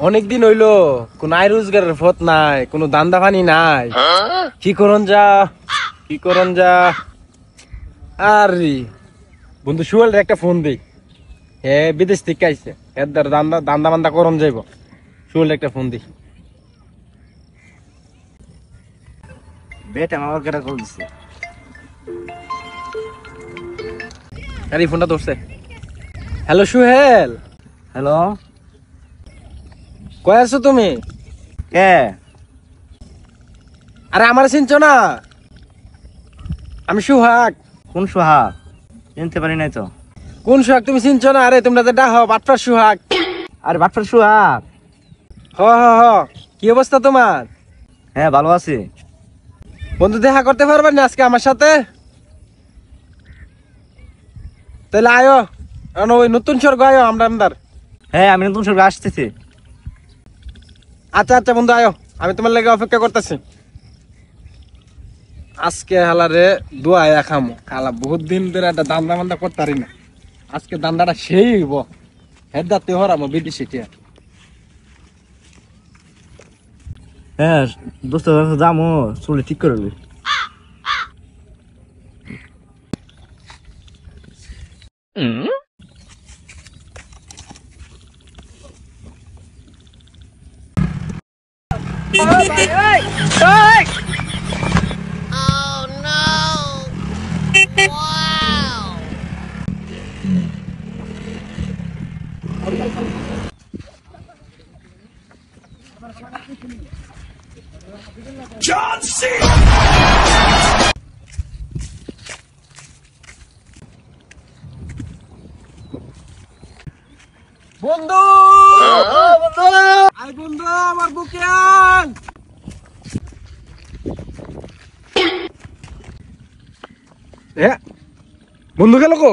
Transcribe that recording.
অনেকদিন হইলো কোন আয় রোজগারের পথ নাই, কোন দান্দা পানি নাই। কি করন যা আরে বন্ধু সুয়েল একটা ফোন দেই। হে বিদেশ থেকে আইছে, এর দ্বারা দান্দা দান্দা বান্দা করন যাইব। সুয়েল একটা ফোন দিই। বেটা আমার কেটা কল দিছে। আরে ফোনটা ধরছে। হ্যালো সুহেল, হ্যালো, কই আছো তুমি? কে? আরে আমার চিনছো না? আমি সুহাগ। কোন সোহাগ? চিনতে পারি নাই তো। কোন সুহাগ তুমি চিনছো না? আরে তোমরা তো ডাহো বাটপার সুহাগ। আরে বাটফার সোহাগ। হ হ হ, কি অবস্থা তোমার? হ্যাঁ ভালো আছি। বন্ধু দেখা করতে পারবেন না আজকে আমার সাথে? তাহলে আয়ো, কারণ ওই নতুন স্বর্গ আয়ো আমরা আন্দার। হ্যাঁ আমি নতুন সরকার আসতেছি। আচ্ছা আচ্ছা বন্ধু আয়ো, আমি তোমার লেগে অপেক্ষা করতেছি। আজকে হালারে দোয়া খামো, খালা বহুত দিন ধরে একটা দান্দা বান্দা করতে পারি না। আজকে দান্দাটা সেই হইব। হেদাতে হরামো বিদেশি টিয়া। হ্যাঁ দোস্ত যামো, চুলে ঠিক করে লই। বন্ধু আই বন্ধু আমার বুকে আন। এ বন্ধু গেল কো?